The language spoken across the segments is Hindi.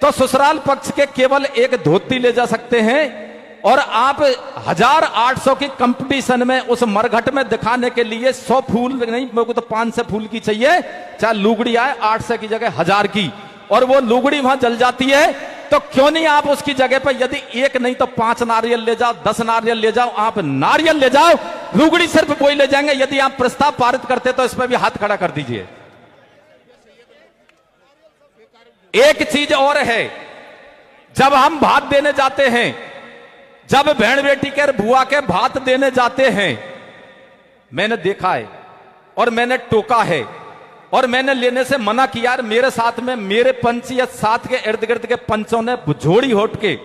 तो ससुराल पक्ष के केवल एक धोती ले जा सकते हैं, और आप 1800 की कंपटीशन में उस मरघट में दिखाने के लिए 100 फूल नहीं, मेरे को तो 500 फूल की चाहिए, चाहे लुगड़ी आए 800 की जगह 1000 की, और वो लुगड़ी वहां जल जाती है, तो क्यों नहीं आप उसकी जगह पर यदि एक नहीं तो 5 नारियल ले जाओ, 10 नारियल ले जाओ, आप नारियल ले जाओ, लुगड़ी सिर्फ वही ले जाएंगे। यदि आप प्रस्ताव पारित करते तो इस पर भी हाथ खड़ा कर दीजिए। एक चीज और है, जब हम भात देने जाते हैं, जब बहन बेटी के बुआ के भात देने जाते हैं, मैंने देखा है और मैंने टोका है और मैंने लेने से मना किया। यार मेरे साथ में मेरे पंच या साथ के इर्द गिर्द के पंचों ने झोड़ी होट के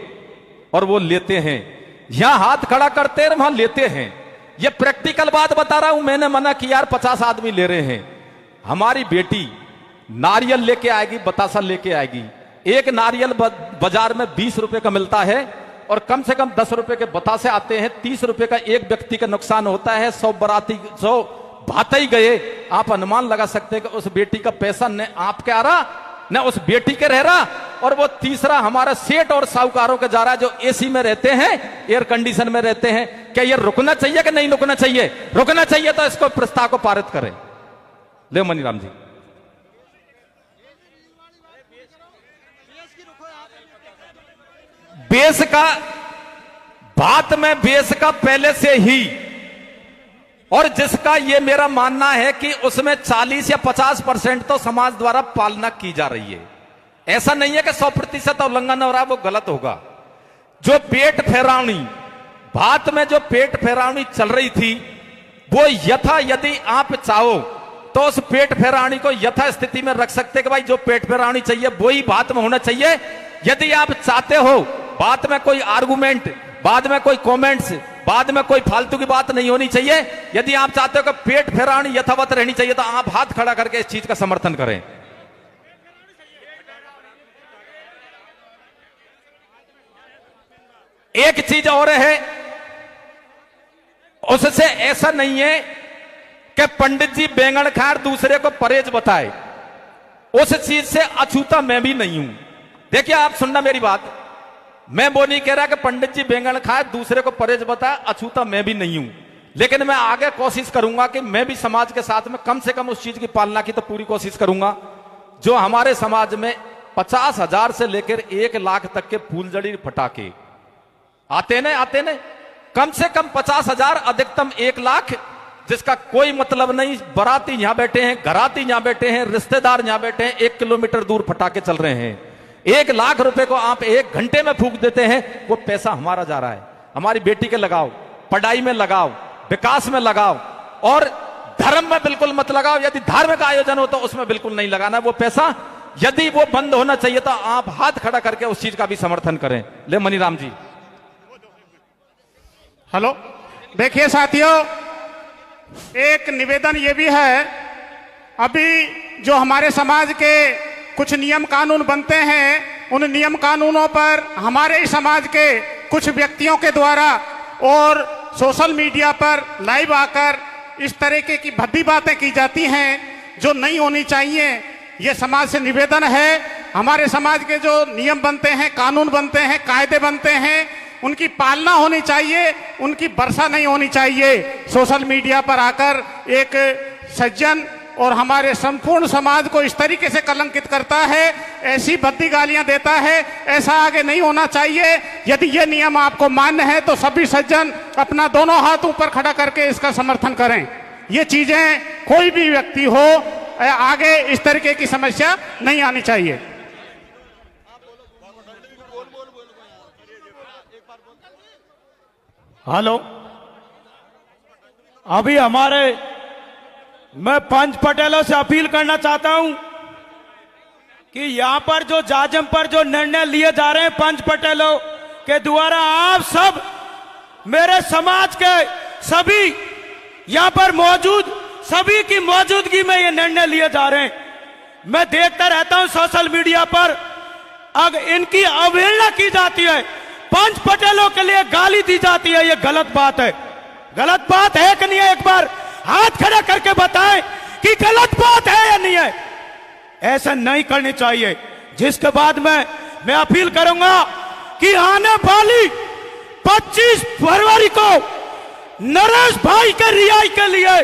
और वो लेते हैं, यहां हाथ खड़ा करते हैं, वहां लेते हैं। ये प्रैक्टिकल बात बता रहा हूं, मैंने मना किया। यार 50 आदमी ले रहे हैं, हमारी बेटी नारियल लेके आएगी, बतासा लेके आएगी। एक नारियल बाजार में 20 रुपए का मिलता है और कम से कम 10 रुपए के बतासे आते हैं। 30 रुपए का एक व्यक्ति का नुकसान होता है। 100 बराती 100 भाते ही गए। आप अनुमान लगा सकते हैं कि उस बेटी का पैसा न आपके आ रहा न उस बेटी के रह रहा, और वो तीसरा हमारा सेठ और साहूकारों के जा रहा है जो एसी में रहते हैं, एयर कंडीशन में रहते हैं। क्या ये रुकना चाहिए कि नहीं रुकना चाहिए? रुकना चाहिए तो इसको प्रस्ताव को पारित करें। ले मनीराम जी। बेस का बात में बेस का पहले से ही, और जिसका यह मेरा मानना है कि उसमें 40 या 50% तो समाज द्वारा पालना की जा रही है। ऐसा नहीं है कि 100% उल्लंघन हो रहा है, वो गलत होगा। जो पेट फेरावनी, बात में जो पेट फेरावनी चल रही थी, वो यथा यदि आप चाहो तो उस पेट फेरावनी को यथा स्थिति में रख सकते कि भाई जो पेट फेरावनी चाहिए वही बात में होना चाहिए। यदि आप चाहते हो बात में कोई आर्गुमेंट, बाद में कोई कमेंट्स, बाद में कोई फालतू की बात नहीं होनी चाहिए। यदि आप चाहते हो कि पेट फेरावनी यथावत रहनी चाहिए तो आप हाथ खड़ा करके इस चीज का समर्थन करें। एक चीज और है, उससे ऐसा नहीं है कि पंडित जी बैंगन खाए दूसरे को परहेज बताए, उस चीज से अछूता मैं भी नहीं हूं। देखिए आप सुनना मेरी बात, मैं वो नहीं कह रहा कि पंडित जी बैंगन खाए दूसरे को परहेज बताए, अछूता मैं भी नहीं हूं। लेकिन मैं आगे कोशिश करूंगा कि मैं भी समाज के साथ में कम से कम उस चीज की पालना की तो पूरी कोशिश करूंगा। जो हमारे समाज में 50,000 से लेकर 1 लाख तक के फूलझड़ी पटाखे आते ने, कम से कम 50,000, अधिकतम 1 लाख, जिसका कोई मतलब नहीं। बाराती यहां बैठे हैं, घराती यहां बैठे हैं, रिश्तेदार यहां बैठे हैं, 1 किलोमीटर दूर पटाखे चल रहे हैं। 1 लाख रुपए को आप 1 घंटे में फूंक देते हैं, वो पैसा हमारा जा रहा है। हमारी बेटी के लगाओ, पढ़ाई में लगाओ, विकास में लगाओ, और धर्म में बिल्कुल मत लगाओ। यदि धार्मिक आयोजन हो तो उसमें बिल्कुल नहीं लगाना वो पैसा। यदि वो बंद होना चाहिए तो आप हाथ खड़ा करके उस चीज का भी समर्थन करें। ले मनीराम जी। हेलो, देखिए साथियों, एक निवेदन ये भी है, अभी जो हमारे समाज के कुछ नियम कानून बनते हैं, उन नियम कानूनों पर हमारे ही समाज के कुछ व्यक्तियों के द्वारा और सोशल मीडिया पर लाइव आकर इस तरीके की भद्दी बातें की जाती हैं जो नहीं होनी चाहिए। ये समाज से निवेदन है, हमारे समाज के जो नियम बनते हैं, कानून बनते हैं, कायदे बनते हैं, उनकी पालना होनी चाहिए, उनकी वर्षा नहीं होनी चाहिए। सोशल मीडिया पर आकर एक सज्जन और हमारे संपूर्ण समाज को इस तरीके से कलंकित करता है, ऐसी भद्दी गालियां देता है, ऐसा आगे नहीं होना चाहिए। यदि ये नियम आपको मान्य है तो सभी सज्जन अपना दोनों हाथ ऊपर खड़ा करके इसका समर्थन करें। ये चीजें कोई भी व्यक्ति हो, आगे इस तरीके की समस्या नहीं आनी चाहिए। हेलो, अभी मैं पंच पटेलों से अपील करना चाहता हूं कि यहां पर जो जाजम पर जो निर्णय लिए जा रहे हैं पंच पटेलों के द्वारा, आप सब मेरे समाज के सभी यहां पर मौजूद सभी की मौजूदगी में ये निर्णय लिए जा रहे हैं। मैं देखता रहता हूं सोशल मीडिया पर, अगर इनकी अवहेलना की जाती है, पंच पटेलों के लिए गाली दी जाती है, ये गलत बात है। गलत बात है कि नहीं है? एक बार हाथ खड़ा करके बताएं कि गलत बात है या नहीं है। ऐसा नहीं करनी चाहिए। जिसके बाद मैं अपील करूंगा कि आने वाली 25 फरवरी को नरेश भाई के रिहाई के लिए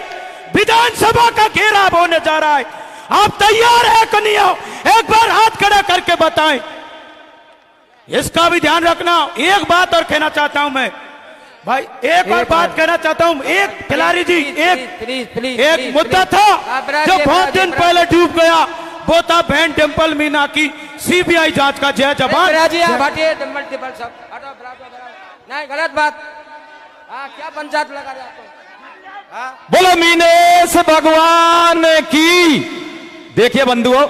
विधानसभा का घेराव होने जा रहा है। आप तैयार है कि नहीं हो? एक बार हाथ खड़ा करके बताएं। इसका भी ध्यान रखना। एक बात और कहना चाहता हूं मैं भाई, एक और बात कहना चाहता हूं। एक खिलाड़ी जी, एक मुद्दा था जो बहुत दिन पहले डूब गया, वो था बहन डिंपल मीना की सीबीआई जांच का। जय जवान। नहीं, गलत बात। क्या पंचायत लगा रहे आपको? बोलो मीनेश भगवान की। देखिए बंधुओं,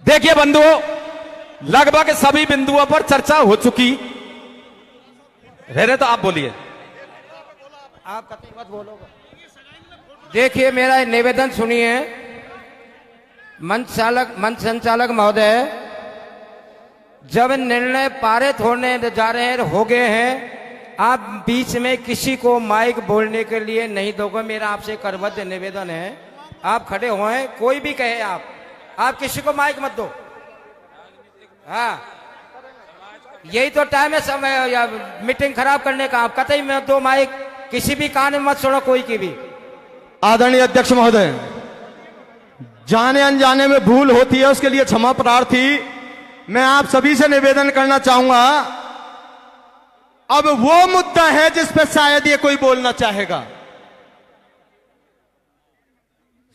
देखिए बंधुओं, लगभग सभी बिंदुओं पर चर्चा हो चुकी। रहे तो आप बोलिए। आप कतई मत बोलो। देखिए, मेरा निवेदन सुनिए। मंच संचालक महोदय, जब निर्णय पारित होने जा रहे हैं, हो गए हैं, आप बीच में किसी को माइक बोलने के लिए नहीं दोगे। मेरा आपसे करबद्ध निवेदन है, आप खड़े हुए, कोई भी कहे, आप किसी को माइक मत दो। हाँ, यही तो टाइम है समय या मीटिंग खराब करने का। आप कतई मत दो माइक, किसी भी कान में मत सुनो कोई की भी। आदरणीय अध्यक्ष महोदय, जाने अनजाने में भूल होती है, उसके लिए क्षमा प्रार्थी। मैं आप सभी से निवेदन करना चाहूंगा, अब वो मुद्दा है जिस पर शायद ये कोई बोलना चाहेगा।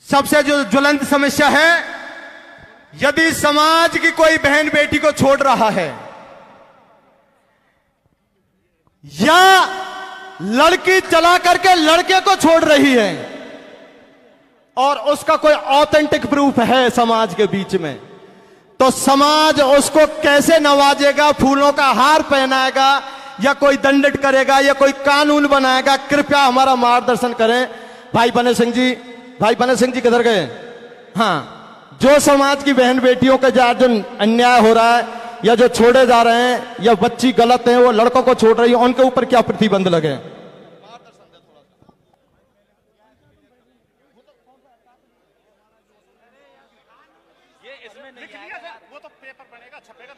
सबसे जो ज्वलंत समस्या है, यदि समाज की कोई बहन बेटी को छोड़ रहा है या लड़की चला करके लड़के को छोड़ रही है और उसका कोई ऑथेंटिक प्रूफ है समाज के बीच में, तो समाज उसको कैसे नवाजेगा, फूलों का हार पहनाएगा या कोई दंडित करेगा या कोई कानून बनाएगा? कृपया हमारा मार्गदर्शन करें। भाई बने सिंह जी किधर गए? हाँ, जो समाज की बहन बेटियों के जो अन्याय हो रहा है या जो छोड़े जा रहे हैं या बच्ची गलत है, वो लड़कों को छोड़ रही है, उनके ऊपर क्या प्रतिबंध लगे? वो तो पेपर बनेगा, छपेगा,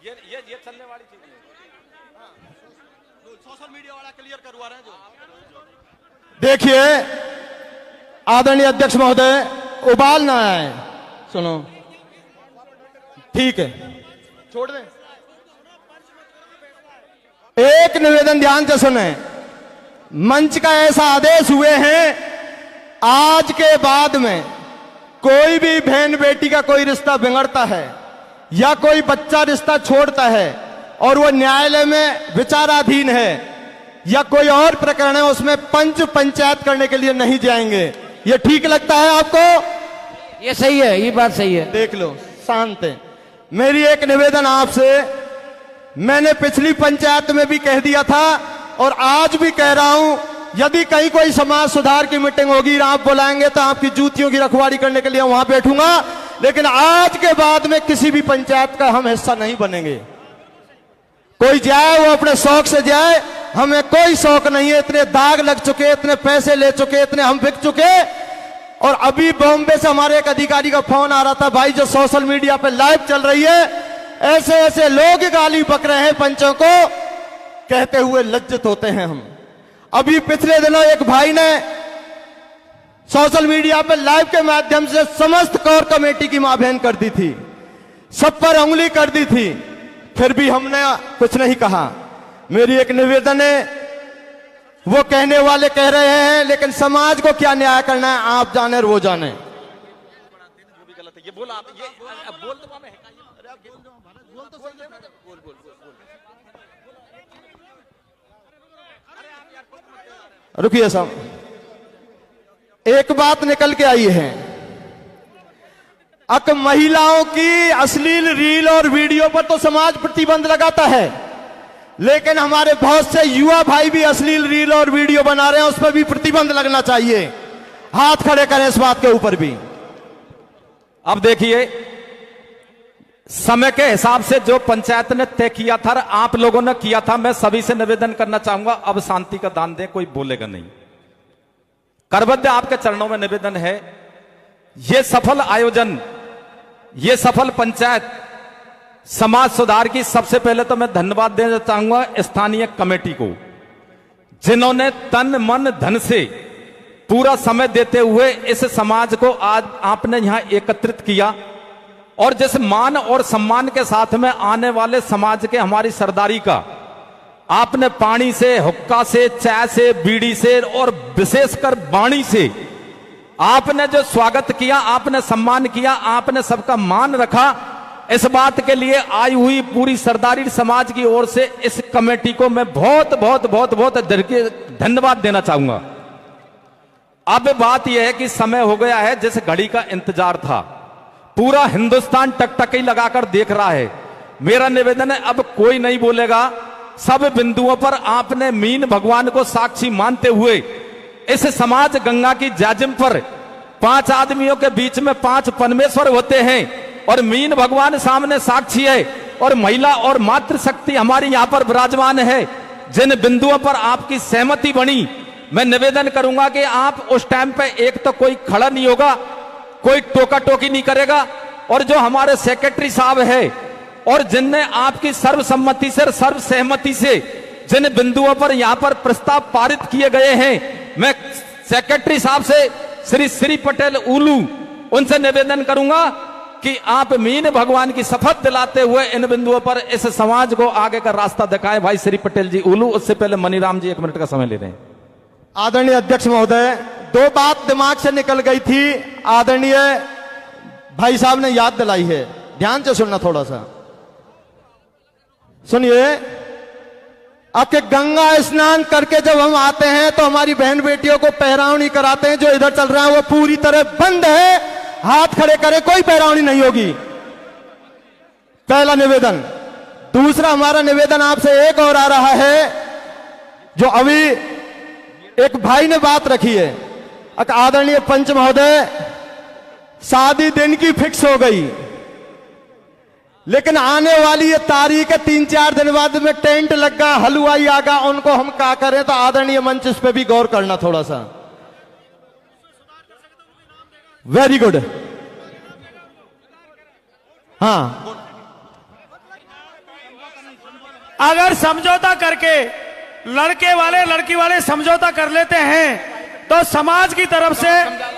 ये चलने वाली चीज है। सोशल मीडिया वाला क्लियर करवा रहे हैं जो। देखिए आदरणीय अध्यक्ष महोदय, उबाल ना आए। सुनो, ठीक है, छोड़ दें। एक निवेदन ध्यान से सुने। मंच का ऐसा आदेश हुए हैं, आज के बाद में कोई भी बहन बेटी का कोई रिश्ता बिगड़ता है या कोई बच्चा रिश्ता छोड़ता है और वो न्यायालय में विचाराधीन है या कोई और प्रकरण है, उसमें पंचायत करने के लिए नहीं जाएंगे। ये ठीक लगता है आपको? ये सही है, ये बात सही है। देख लो, शांत है। मेरी एक निवेदन आपसे, मैंने पिछली पंचायत में भी कह दिया था और आज भी कह रहा हूं, यदि कहीं कोई समाज सुधार की मीटिंग होगी, आप बुलाएंगे तो आपकी जूतियों की रखवाली करने के लिए वहां बैठूंगा, लेकिन आज के बाद में किसी भी पंचायत का हम हिस्सा नहीं बनेंगे। कोई जाए वो अपने शौक से जाए, हमें कोई शौक नहीं है। इतने दाग लग चुके, इतने पैसे ले चुके, इतने हम बिक चुके। और अभी बॉम्बे से हमारे एक अधिकारी का फोन आ रहा था, भाई जो सोशल मीडिया पे लाइव चल रही है, ऐसे ऐसे लोग गाली बक रहे हैं पंचों को, कहते हुए लज्जित होते हैं हम। अभी पिछले दिनों एक भाई ने सोशल मीडिया पे लाइव के माध्यम से समस्त कोर कमेटी की मां बहन कर दी थी, सब पर उंगली कर दी थी, फिर भी हमने कुछ नहीं कहा। मेरी एक निवेदन है, वो कहने वाले कह रहे हैं, लेकिन समाज को क्या न्याय करना है आप जाने और वो जाने। ये बोल आप, ये बोल तो मैं रुकिए साहब, एक बात निकल के आई है। अक महिलाओं की अश्लील रील और वीडियो पर तो समाज प्रतिबंध लगाता है, लेकिन हमारे बहुत से युवा भाई भी अश्लील रील और वीडियो बना रहे हैं, उस पर भी प्रतिबंध लगना चाहिए। हाथ खड़े करें इस बात के ऊपर भी। अब देखिए, समय के हिसाब से जो पंचायत ने तय किया था, आप लोगों ने किया था, मैं सभी से निवेदन करना चाहूंगा अब शांति का दान दें, कोई बोलेगा नहीं। करबद्ध आपके चरणों में निवेदन है, ये सफल आयोजन, ये सफल पंचायत समाज सुधार की सबसे पहले तो मैं धन्यवाद देना चाहूंगा स्थानीय कमेटी को, जिन्होंने तन मन धन से पूरा समय देते हुए इस समाज को आज आपने यहां एकत्रित किया और जिस मान और सम्मान के साथ में आने वाले समाज के हमारी सरदारी का आपने पानी से, हुक्का से, चाय से, बीड़ी से और विशेषकर वाणी से आपने जो स्वागत किया, आपने सम्मान किया, आपने सबका मान रखा, इस बात के लिए आई हुई पूरी सरदारी समाज की ओर से इस कमेटी को मैं बहुत बहुत बहुत बहुत धन्यवाद देना चाहूंगा। अब बात यह है कि समय हो गया है, जिस घड़ी का इंतजार था पूरा हिंदुस्तान टकटकी लगाकर देख रहा है। मेरा निवेदन है अब कोई नहीं बोलेगा, सब बिंदुओं पर आपने मीन भगवान को साक्षी मानते हुए इस समाज गंगा की जाजिम पर 5 आदमियों के बीच में 5 परमेश्वर होते हैं और मीन भगवान सामने साक्षी है और महिला और मातृशक्ति हमारी यहां पर विराजमान है। जिन बिंदुओं पर आपकी सहमति बनी, मैं निवेदन करूंगा कि आप उस टाइम पे एक तो कोई खड़ा नहीं होगा, कोई टोका टोकी नहीं करेगा और जो हमारे सेक्रेटरी साहब है और जिनने आपकी सर्वसम्मति से, सर्वसहमति से जिन बिंदुओं पर यहां पर प्रस्ताव पारित किए गए हैं, मैं सेक्रेटरी साहब से श्री पटेल उलू उनसे निवेदन करूंगा कि आप मीन भगवान की शपथ दिलाते हुए इन बिंदुओं पर इस समाज को आगे का रास्ता दिखाएं। भाई श्री पटेल जी उलू, उससे पहले मनीराम जी 1 मिनट का समय ले रहे हैं। आदरणीय अध्यक्ष महोदय, 2 बात दिमाग से निकल गई थी, आदरणीय भाई साहब ने याद दिलाई है, ध्यान से सुनना थोड़ा सा। सुनिए, अब के गंगा स्नान करके जब हम आते हैं तो हमारी बहन बेटियों को पहरावनी कराते हैं। जो इधर चल रहा है वो पूरी तरह बंद है, हाथ खड़े करें, कोई पहरावनी नहीं होगी। पहला निवेदन। दूसरा हमारा निवेदन आपसे एक और आ रहा है, जो अभी एक भाई ने बात रखी है। आदरणीय पंच महोदय, शादी दिन की फिक्स हो गई, लेकिन आने वाली ये तारीख है 3-4 दिन बाद में टेंट लगा, हलवाई आगा, उनको हम क्या करें? तो आदरणीय मंच इस पे भी गौर करना थोड़ा सा। Very good. हाँ, अगर समझौता करके लड़के वाले लड़की वाले समझौता कर लेते हैं तो समाज की तरफ से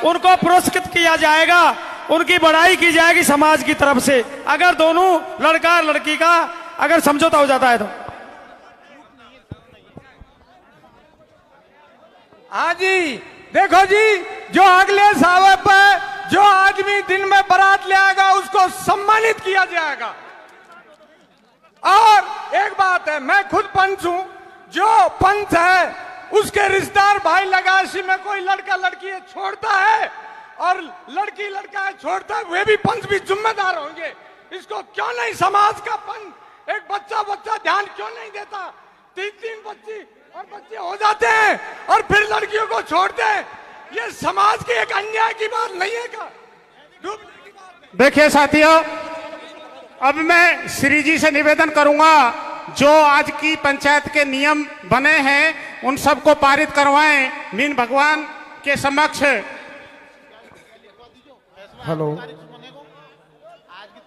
उनको पुरस्कृत किया जाएगा, उनकी बढ़ाई की जाएगी समाज की तरफ से। अगर दोनों लड़का और लड़की का अगर समझौता हो जाता है तो। हाँ जी, देखो जी, जो अगले साल पर जो आदमी दिन में बारात ले आएगा उसको सम्मानित किया जाएगा। और एक बात है, मैं खुद पंच हूं, जो पंच है उसके रिश्तेदार भाई लगासी में कोई लड़का लड़की छोड़ता है और लड़की लड़का छोड़ता है, वे भी पंच भी जिम्मेदार होंगे। इसको क्यों नहीं समाज का पंच, एक बच्चा ध्यान क्यों नहीं देता? 3 बच्ची और बच्चे हो जाते हैं और फिर लड़कियों को छोड़ते हैं। ये समाज की एक अन्याय की बात नहीं है क्या? देखिए साथियों, अब मैं श्री जी से निवेदन करूंगा, जो आज की पंचायत के नियम बने हैं उन सबको पारित करवाएं मीन भगवान के समक्ष। हेलो,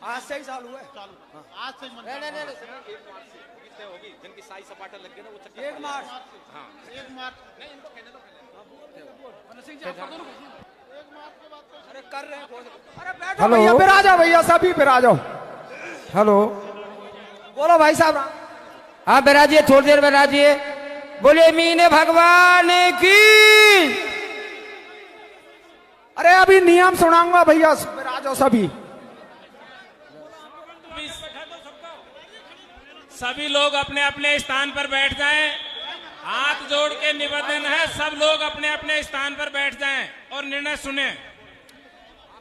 आज से ही चालू है, आज से जिनकी साई सपाटा लग गई ना वो 1 मार्च, हाँ 1 मार्च अरे कर रहे हैं, अरे बैठो भैया, फिर आ जाओ भैया, सभी फिर आ जाओ। हेलो, बोलो भाई साहब। हाँ बिराजिए, थोड़ी देर बिराजिए। बोले मीन भगवान की। अरे अभी नियम सुनाऊंगा भैया, फिर आ जाओ सभी। सभी लोग अपने अपने स्थान पर बैठ जाएं। हाथ जोड़ के निवेदन है, सब लोग अपने अपने स्थान पर बैठ जाएं और निर्णय सुने।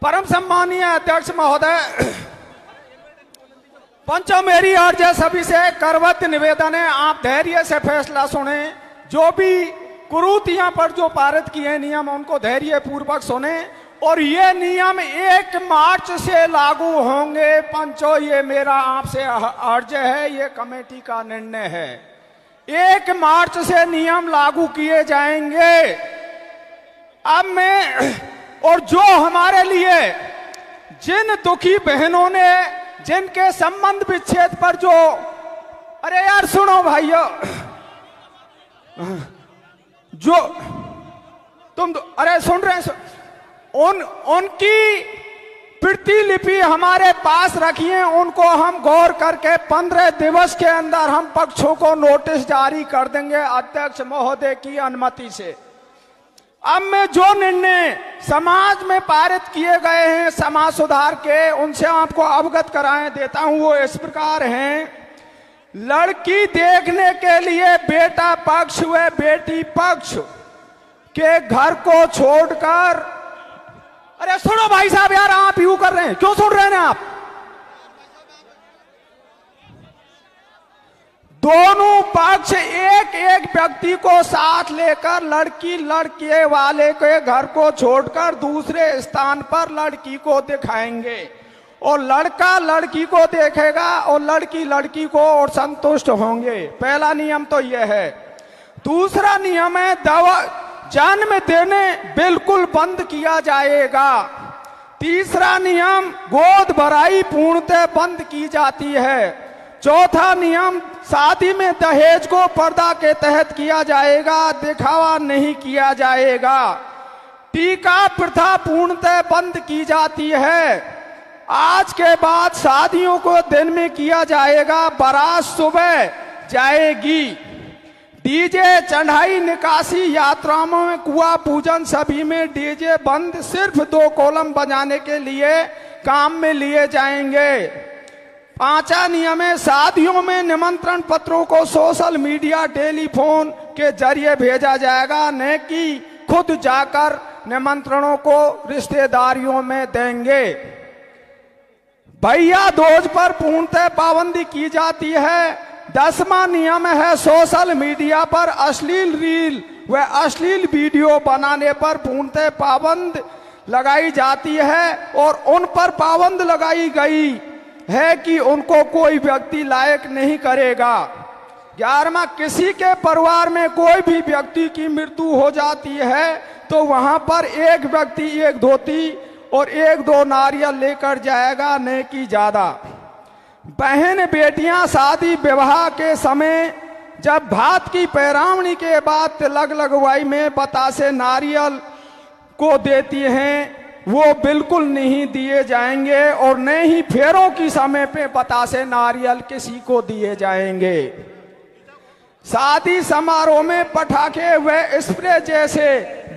परम सम्मानीय अध्यक्ष महोदय, पंचों, मेरी और जय सभी से करवत निवेदन है, आप धैर्य से फैसला सुने। जो भी कुरीतियां पर जो पारित किए नियम, उनको धैर्य पूर्वक सुने और ये नियम 1 मार्च से लागू होंगे। पंचों, ये मेरा आपसे अर्ज है, ये कमेटी का निर्णय है। 1 मार्च से नियम लागू किए जाएंगे। अब मैं, और जो हमारे लिए जिन दुखी बहनों ने, जिनके संबंध विच्छेद पर जो, अरे यार सुनो भाइयों, जो तुम अरे सुन रहे हैं, उनकी प्रतिलिपि हमारे पास रखिए। उनको हम गौर करके 15 दिवस के अंदर हम पक्षों को नोटिस जारी कर देंगे अध्यक्ष महोदय की अनुमति से। अब मैं जो निर्णय समाज में पारित किए गए हैं समाज सुधार के, उनसे आपको अवगत कराए देता हूं। वो इस प्रकार हैं। लड़की देखने के लिए बेटा पक्ष व बेटी पक्ष के घर को छोड़कर, अरे सुनो भाई साहब, यार आप यूं कर रहे हैं, क्यों सुन रहे हैं आप? दोनों पक्ष एक एक व्यक्ति को साथ लेकर लड़की लड़के वाले के घर को छोड़कर दूसरे स्थान पर लड़की को दिखाएंगे, और लड़का लड़की को देखेगा और लड़की लड़की को, और संतुष्ट होंगे। पहला नियम तो यह है। दूसरा नियम है, दवा जन्म देने बिल्कुल बंद किया जाएगा। तीसरा नियम, गोद भराई पूर्णतः बंद की जाती है। चौथा नियम, शादी में दहेज को पर्दा के तहत किया जाएगा, दिखावा नहीं किया जाएगा। टीका प्रथा पूर्णतः बंद की जाती है। आज के बाद शादियों को दिन में किया जाएगा, बारात सुबह जाएगी। डीजे, चढ़ाई, निकासी, यात्राओं में कुआं पूजन सभी में डीजे बंद, सिर्फ 2 कॉलम बजाने के लिए काम में लिए जाएंगे। 5वां नियम है, शादियों में निमंत्रण पत्रों को सोशल मीडिया, टेलीफोन के जरिए भेजा जाएगा, न कि खुद जाकर निमंत्रणों को रिश्तेदारियों में देंगे। भैया दूज पर पूर्णतः पाबंदी की जाती है। 10वां नियम है, सोशल मीडिया पर अश्लील रील व अश्लील वीडियो बनाने पर पूर्णतः पाबंद लगाई जाती है, और उन पर पाबंद लगाई गई है कि उनको कोई व्यक्ति लायक नहीं करेगा। 11वां, किसी के परिवार में कोई भी व्यक्ति की मृत्यु हो जाती है तो वहां पर एक व्यक्ति एक धोती और 1-2 नारियल लेकर जाएगा, न कि ज्यादा। बहन बेटियां शादी विवाह के समय जब भात की पैरावनी के बाद तिलक लगवाई में बतासे नारियल को देती हैं, वो बिल्कुल नहीं दिए जाएंगे, और न ही फेरों की समय पे बतासे नारियल किसी को दिए जाएंगे। शादी समारोह में पटाखे व स्प्रे जैसे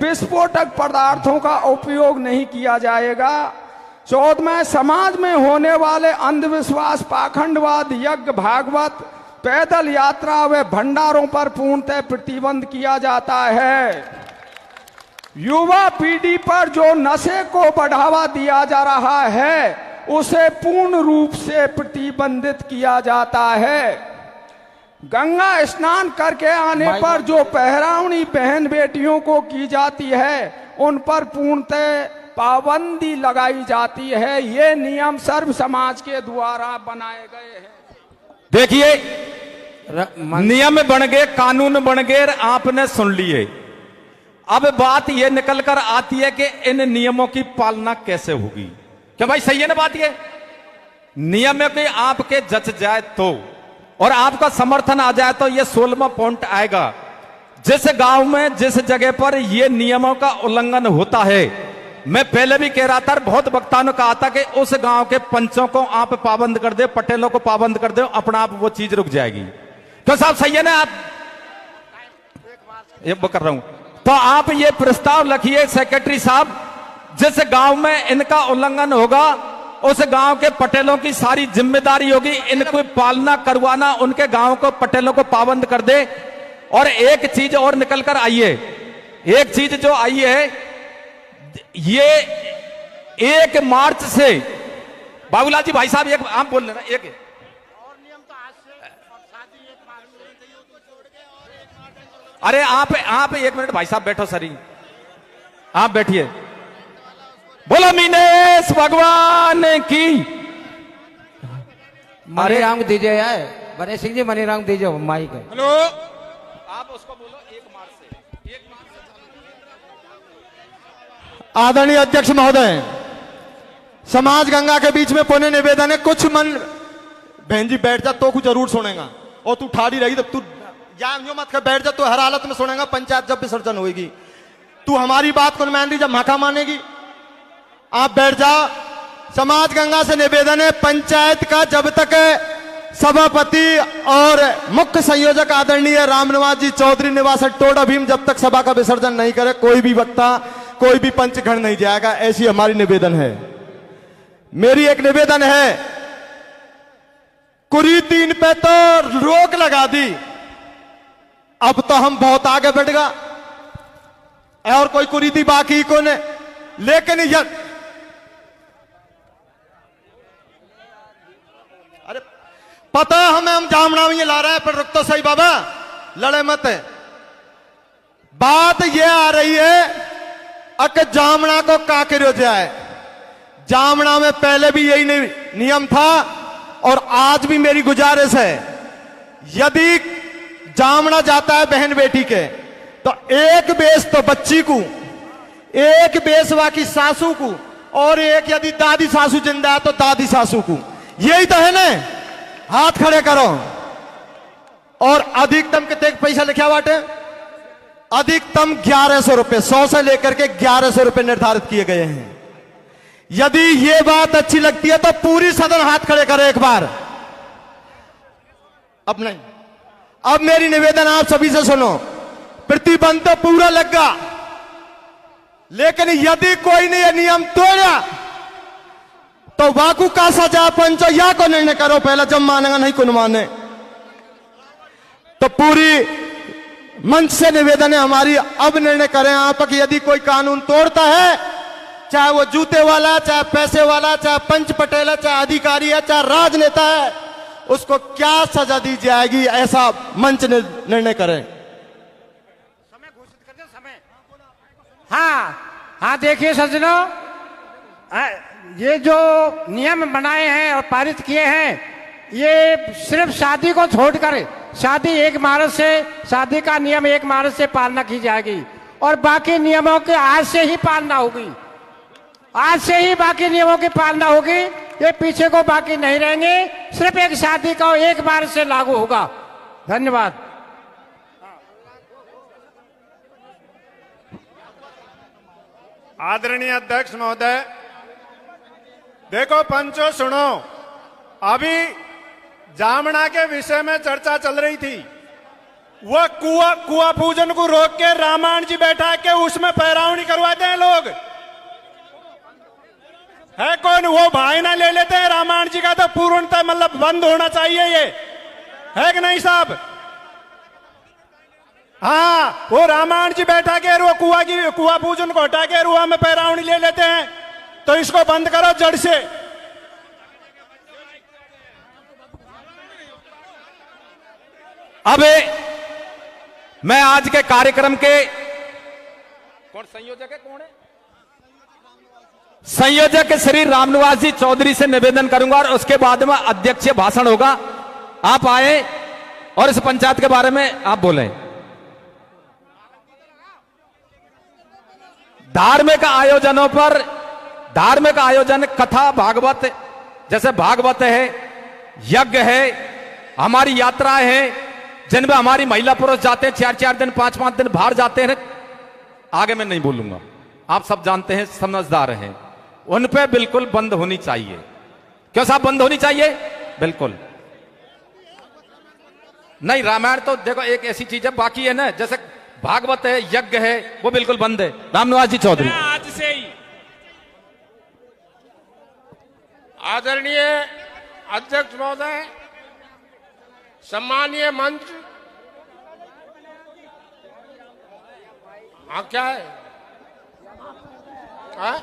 विस्फोटक पदार्थों का उपयोग नहीं किया जाएगा। 14वां, समाज में होने वाले अंधविश्वास, पाखंडवाद, यज्ञ, भागवत, पैदल यात्रा व भंडारों पर पूर्णतः प्रतिबंध किया जाता है। युवा पीढ़ी पर जो नशे को बढ़ावा दिया जा रहा है उसे पूर्ण रूप से प्रतिबंधित किया जाता है। गंगा स्नान करके आने पर जो पहरावनी बहन बेटियों को की जाती है उन पर पूर्णतः पाबंदी लगाई जाती है। ये नियम सर्व समाज के द्वारा बनाए गए हैं। देखिए, नियम बन गए, कानून बन गए, आपने सुन लिए। अब बात ये निकल कर आती है कि इन नियमों की पालना कैसे होगी। क्या भाई सही है ना बात? ये नियम में कि आपके जच जाए तो, और आपका समर्थन आ जाए तो ये 16वां पॉइंट आएगा। जिस गांव में जिस जगह पर ये नियमों का उल्लंघन होता है, मैं पहले भी कह रहा था, बहुत वक्ताओं ने कहा था कि उस गांव के पंचों को आप पाबंद कर दे, पटेलों को पाबंद कर दे, अपना आप वो चीज रुक जाएगी। तो साहब सही है ना? आप ये कर रहा हूं, तो आप ये प्रस्ताव लिखिए सेक्रेटरी साहब, जिस गांव में इनका उल्लंघन होगा उस गांव के पटेलों की सारी जिम्मेदारी होगी इनको पालना करवाना, उनके गांव को पटेलों को पाबंद कर दे। और एक चीज और निकल कर आई है, एक चीज जो आई है, ये 1 मार्च से, बाबूलाल जी भाई साहब एक आप बोल लेना, एक और नियम तो आज से, और शादी 1 मार्च से। अरे आप 1 मिनट भाई साहब बैठो, सरी आप बैठिए। बोलो मीनेश भगवान की। मनी राम को दीजिए यार, बने सिंह जी मनी राम दीजिए माइक। हेलो, आप उसको बोलो एक मार से। आदरणीय अध्यक्ष महोदय, समाज गंगा के बीच में पुण्य निवेदन है। कुछ मन बहन जी बैठ जा तो कुछ जरूर सुनेगा, और तू ठाड़ी रही तब तू यो मत कर, बैठ जा तो हर हालत में सुनेगा। पंचायत जब विसर्जन होगी तू हमारी बात को मान रही, जब माका मानेगी आप बैठ जा। समाज गंगा से निवेदन है, पंचायत का जब तक सभापति और मुख्य संयोजक आदरणीय रामनिवास जी चौधरी निवास टोडा भीम जब तक सभा का विसर्जन नहीं करे, कोई भी वक्ता कोई भी पंच घर नहीं जाएगा। ऐसी हमारी निवेदन है। मेरी एक निवेदन है, कुरीति पे तो रोक लगा दी, अब तो हम बहुत आगे बढ़ गए और कोई कुरीति बाकी को ने। लेकिन अरे पता हमें, हम जामना में ये ला रहे हैं, पर रुक तो सही बाबा, लड़े मत। बात ये आ रही है अक जामना को का करो जाए। जामना में पहले भी यही नियम था और आज भी मेरी गुजारिश है, यदि जामना जाता है बहन बेटी के तो एक बेस तो बच्ची को, एक बेस बाकी सासू को, और एक यदि दादी सासू जिंदा है तो दादी सासू को। यही तो है ना, हाथ खड़े करो। और अधिकतम कितने पैसा लिखा बाटे? अधिकतम 1100 रुपए, 100 से लेकर के 1100 रुपए निर्धारित किए गए हैं। यदि ये बात अच्छी लगती है तो पूरी सदन हाथ खड़े करे एक बार। अब नहीं, अब मेरी निवेदन आप सभी से सुनो। प्रतिबंध तो पूरा लगा, लेकिन यदि कोई ने यह नियम तोड़ा तो वाकू का सजा पंचो या को निर्णय करो पहले, जब मानेगा नहीं को माने। तो पूरी मंच से निवेदन है हमारी, अब निर्णय करें आप कि यदि कोई कानून तोड़ता है, चाहे वो जूते वाला, चाहे पैसे वाला, चाहे पंच पटेल है, चाहे अधिकारी है, चाहे राजनेता है, उसको क्या सजा दी जाएगी, ऐसा मंच निर्णय करें। समय घोषित कर दे, समय। हाँ, देखिए सज्जनों, ये जो नियम बनाए हैं और पारित किए हैं, ये सिर्फ शादी को छोड़कर, शादी 1 मार्च से, शादी का नियम 1 मार्च से पालना की जाएगी और बाकी नियमों के आज से ही पालना होगी। आज से ही बाकी नियमों की पालना होगी, ये पीछे को बाकी नहीं रहेंगे। सिर्फ एक शादी का 1 मार्च से लागू होगा। धन्यवाद। आदरणीय अध्यक्ष महोदय, देखो पंचो सुनो, अभी जामना के विषय में चर्चा चल रही थी। वह कुआ पूजन को रोक के रामायण जी बैठा के उसमें पैरावनी करवाते हैं लोग। है कौन वो भाई ना ले लेते हैं रामायण जी का, तो पूर्णतः मतलब बंद होना चाहिए ये, है कि नहीं साहब? हाँ, वो रामायण जी बैठा के वो कुआ पूजन को हटा के रुआ में पैरावनी ले लेते हैं, तो इसको बंद करो जड़ से। अब मैं आज के कार्यक्रम के कौन संयोजक है, कौन है? संयोजक श्री रामनिवास जी चौधरी से निवेदन करूंगा और उसके बाद में अध्यक्षीय भाषण होगा। आप आए और इस पंचायत के बारे में आप बोलें। धार्मिक आयोजनों पर, धार्मिक आयोजन कथा भागवत, जैसे भागवत है, यज्ञ है, हमारी यात्राएं हैं जिनमें हमारी महिला पुरुष जाते हैं 4-4 दिन 5-5 दिन बाहर जाते हैं। आगे मैं नहीं बोलूंगा, आप सब जानते हैं, समझदार हैं। उन पे बिल्कुल बंद होनी चाहिए। क्यों साहब बंद होनी चाहिए? बिल्कुल नहीं। रामायण तो देखो एक ऐसी चीज है, बाकी है ना, जैसे भागवत है, यज्ञ है, वो बिल्कुल बंद है। रामनिवास जी चौधरी। आज से ही आदरणीय अध्यक्ष महोदय, सम्मानीय मंच, हाँ क्या है? हाँ?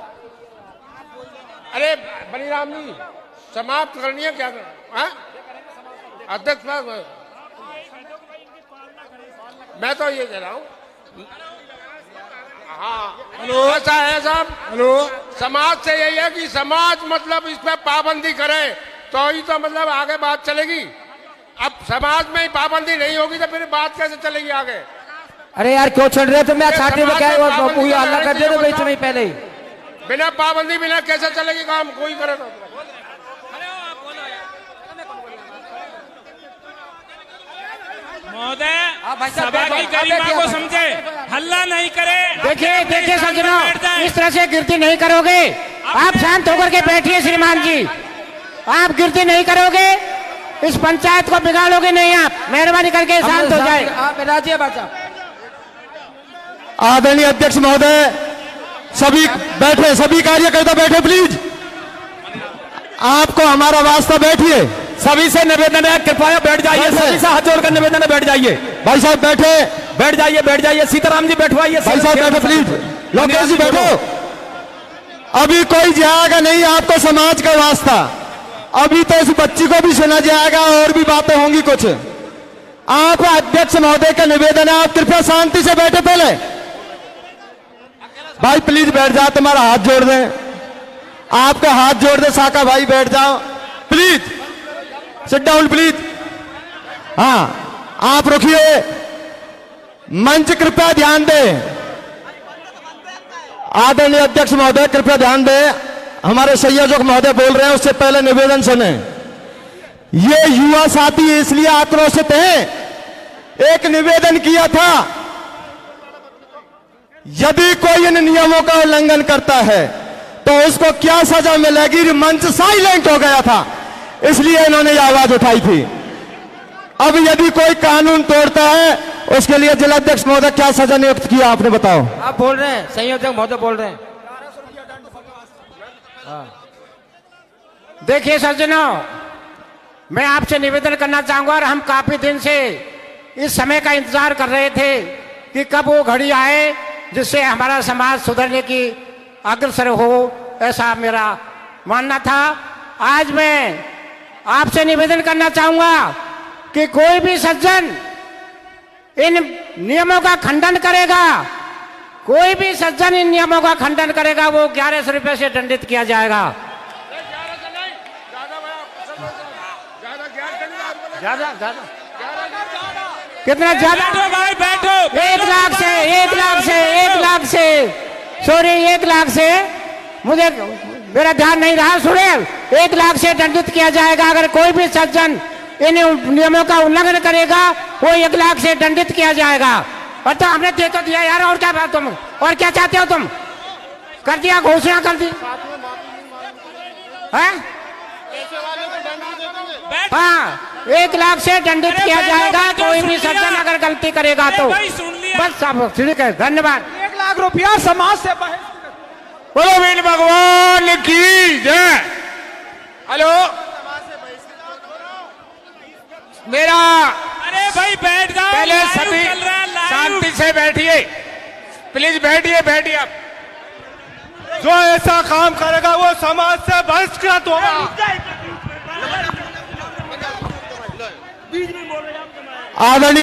अरे बलिराम जी, समाप्त करनी है क्या? हाँ? अध्यक्ष साहब, मैं तो ये कह रहा हूँ। हाँ, हेलो, ऐसा है साहब, हेलो। समाज से यही है कि समाज मतलब इस पे पाबंदी करे तो ही तो मतलब आगे बात चलेगी। अब समाज में ही पाबंदी नहीं होगी तो फिर बात कैसे चलेगी आगे? अरे यार क्यों चढ़ रहे हो? मैं छाती में क्या हल्ला कर दे रहे बीच में पहले ही। बिना पाबंदी बिना कैसे चलेगी काम? कोई करे तो। महोदय सभा की गरिमा को समझे, हल्ला नहीं करे। देखिए सज्जनों, इस तरह से गिरती नहीं करोगे। आप शांत होकर के बैठिए श्रीमान जी, आप गिरती नहीं करोगे, इस पंचायत को बिगाड़ोगे नहीं आप। मेहरबानी करके शांत हो जाए। आप राज्य बचा। आदरणीय अध्यक्ष महोदय, सभी बैठे, सभी कार्यकर्ता बैठे प्लीज। आपको हमारा वास्ता, बैठिए। सभी से निवेदन है, कृपया बैठ जाइए। सभी से हाथ जोड़कर निवेदन है, बैठ जाइए। भाई साहब बैठे, बैठ जाइए, बैठ जाइए। सीताराम जी बैठवाइए। भाई साहब बैठो प्लीज। लोकेश जी बैठो। अभी कोई जाएगा नहीं, आपको समाज का वास्ता। अभी तो इस बच्ची को भी सुना जाएगा और भी बातें होंगी कुछ। आप अध्यक्ष महोदय का निवेदन है, आप कृपया शांति से बैठे। पहले भाई प्लीज बैठ जाओ, तुम्हारा हाथ जोड़ दें, आपका हाथ जोड़ दे। साका भाई बैठ जाओ प्लीज, सिट डाउन प्लीज। हाँ आप रुकिए, मंच कृपया ध्यान दें। आदरणीय अध्यक्ष महोदय कृपया ध्यान दें, हमारे संयोजक महोदय बोल रहे हैं, उससे पहले निवेदन सुने। ये युवा साथी इसलिए आक्रोशित हैं, एक निवेदन किया था, यदि कोई इन नियमों का उल्लंघन करता है तो उसको क्या सजा मिलेगी। मंच साइलेंट हो गया था, इसलिए इन्होंने यह आवाज उठाई थी। अब यदि कोई कानून तोड़ता है उसके लिए जिलाध्यक्ष महोदय क्या सजा नियुक्त किया आपने बताओ? आप बोल रहे हैं, संयोजक महोदय बोल रहे हैं। देखिए सज्जनों, मैं आपसे निवेदन करना चाहूंगा, और हम काफी दिन से इस समय का इंतजार कर रहे थे कि कब वो घड़ी आए जिससे हमारा समाज सुधरने की अग्रसर हो, ऐसा मेरा मानना था। आज मैं आपसे निवेदन करना चाहूंगा कि कोई भी सज्जन इन नियमों का खंडन करेगा, कोई भी सज्जन इन नियमों का खंडन करेगा, वो 1100 रुपये से दंडित किया जाएगा। ज्यादा कितना ज्यादा? बैठो भाई बैठो। 1 लाख से सॉरी 1 लाख से, मुझे मेरा ध्यान नहीं रहा, सुने, 1 लाख से दंडित किया जाएगा। अगर कोई भी सज्जन इन नियमों का उल्लंघन करेगा वो 1 लाख से दंडित किया जाएगा। और तो हमने दे तो दिया यार, और क्या बात, तुम और क्या चाहते हो? तुम कर दिया, घोषणा कर दी। हाँ 1 लाख से दंडित किया जाएगा कोई भी सज्जन अगर गलती करेगा तो। बस सब ठीक है, धन्यवाद। 1 लाख रुपया समाज से बोलो वीर भगवान की जय। हेलो मेरा, अरे भाई बैठ जाओ, पहले लाइव सभी चल रहा है, लाइव। शांति से बैठिए प्लीज, बैठिए आप। जो ऐसा काम करेगा वो समाज से बहिष्कृत होगा। आदरणीय